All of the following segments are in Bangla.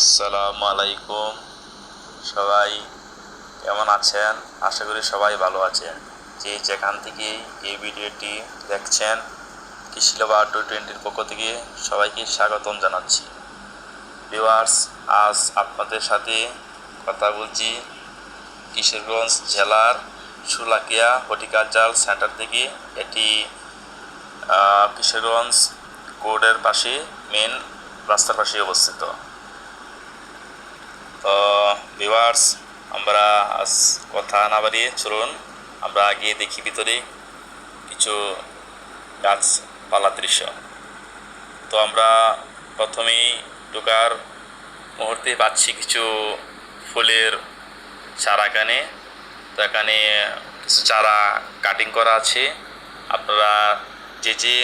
আসসালামু আলাইকুম। সবাই কেমন আছেন? আশা করি সবাই ভালো আছেন। যেখান থেকে এই ভিডিওটি দেখছেন, কৃষি লাভার 220 পক্ষ থেকে সবাইকে স্বাগতম জানাচ্ছি। ভিউয়ার্স, আজ আপনাদের সাথে কথা বলছি কিশোরগঞ্জ জেলার শোলাকিয়া হর্টিকালচার সেন্টার থেকে। এটি কিশোরগঞ্জ কোর্টের পাশে, মেন রাস্তার পাশে অবস্থিত। তো ভিউয়ার্স, আমরা আজ কথা না বাড়িয়ে চলুন আমরা গিয়ে দেখি ভিতরে কিছু গাছপালা দৃশ্য। তো আমরা প্রথমেই ঢোকার মুহূর্তে পাচ্ছি কিছু ফুলের চারা এখানে। তো এখানে কিছু চারা কাটিং করা আছে। আপনারা যে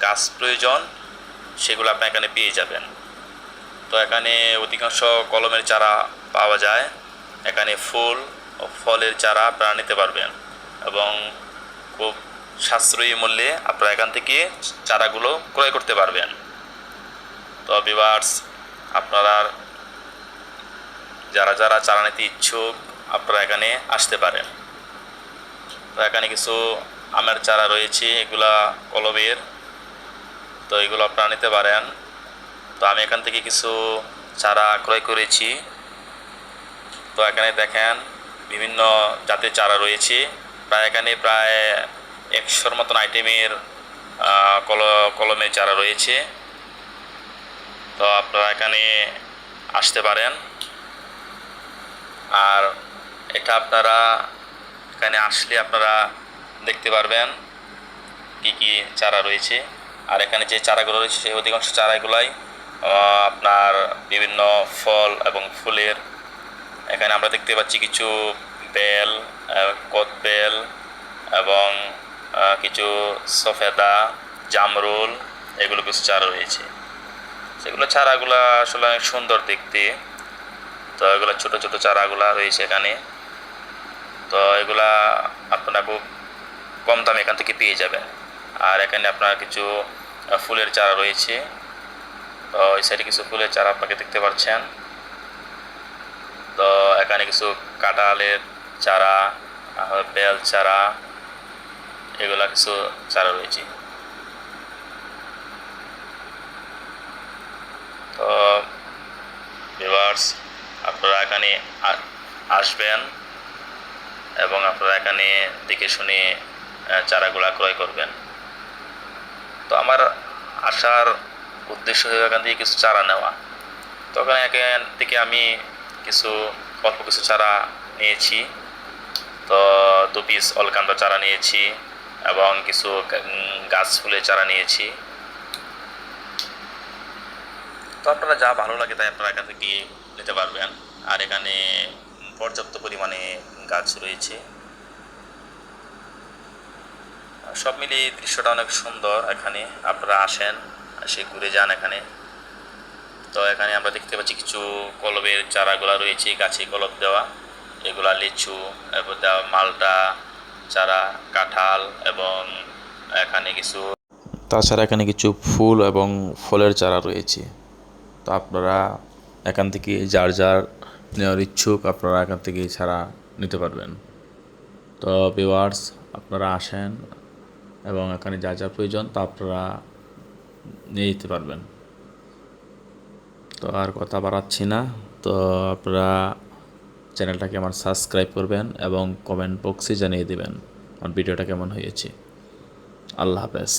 গাছ প্রয়োজন সেগুলো আপনারা এখানে পেয়ে যাবেন। তো এখানে অধিকাংশ কলমের চারা পাওয়া যায়। এখানে ফুল ও ফলের চারা আপনারা নিতে পারবেন এবং খুব সাশ্রয়ী মূল্যে আপনারা এখান থেকে চারাগুলো ক্রয় করতে পারবেন। তো ভিউয়ার্স, আপনারা যারা চারা নিতে ইচ্ছুক আপনারা এখানে আসতে পারেন। তো এখানে কিছু আমের চারা রয়েছে, এগুলা কলমের। তো এগুলো আপনারা নিতে পারেন। তো আমি এখান থেকে কিছু চারা ক্রয় করেছি। তো এখানে দেখেন বিভিন্ন জাতের চারা রয়েছে। এখানে প্রায় 100-র মতন আইটেমের কলমের চারা রয়েছে। তো আপনারা এখানে আসতে পারেন। আর এটা আপনারা এখানে আসলে আপনারা দেখতে পারবেন কি কি চারা রয়েছে। আর এখানে যে চারাগুলো রয়েছে সেই অধিকাংশ চারাগুলাই আপনার বিভিন্ন ফল এবং ফুলের। এখানে আমরা দেখতে পাচ্ছি কিছু বেল, কদবেল এবং কিছু সফেদা, জামরুল, এগুলো কিছু চারা রয়েছে। সেগুলো চারাগুলো আসলে অনেক সুন্দর দেখতে। তো এগুলো ছোট ছোট চারাগুলা রয়েছে এখানে। তো এগুলা আপনারা খুব কম দামে এখান থেকে পেয়ে যাবেন। আর এখানে আপনার কিছু ফুলের চারা রয়েছে। তো এই সাইডে কিছু ফুলের চারা আপনাকে দেখতে পাচ্ছেন। তো এখানে কিছু কাঁঠালের চারা, বেল চারা, এগুলা কিছু চারা রয়েছে। তো ভিউয়ার্স, আপনারা এখানে আসবেন এবং আপনারা এখানে দেখে শুনে চারাগুলা ক্রয় করবেন। তো আমার আসার উদ্দেশ্য হয়ে এখান থেকে কিছু চারা নেওয়া। তখন এখান থেকে আমি অল্প কিছু চারা নিয়েছি। তো 2 পিস অলকান্দা চারা নিয়েছি এবং কিছু গাছ ফুলের চারা নিয়েছি। তো আপনারা যা ভালো লাগে তাই আপনারা এখান থেকে নিতে পারবেন। আর এখানে পর্যাপ্ত পরিমাণে গাছ রয়েছে। সব মিলিয়ে দৃশ্যটা অনেক সুন্দর। এখানে আপনারা আসেন, এসে ঘুরে যান এখানে। তো এখানে আমরা দেখতে পাচ্ছি কিছু কলমের চারাগুলা রয়েছে, গাছে কলম দেওয়া। এগুলা লিচু, এরপর দেওয়া মালটা চারা, কাঁঠাল এবং এখানে কিছু তাছাড়া এখানে কিছু ফুল এবং ফলের চারা রয়েছে। তো আপনারা এখান থেকে যার নেওয়ার ইচ্ছুক আপনারা এখান থেকে চারা নিতে পারবেন। তো ভিউয়ার্স, আপনারা আসেন এবং এখানে যা প্রয়োজন তা আপনারা নিয়ে যেতে পারবেন। তো আর কথা বাড়াচ্ছি না। তো আপনারা চ্যানেলটাকে আমার সাবস্ক্রাইব করবেন এবং কমেন্ট বক্সে জানিয়ে দেবেন আমার ভিডিওটা কেমন হয়েছে। আল্লাহ হাফেজ।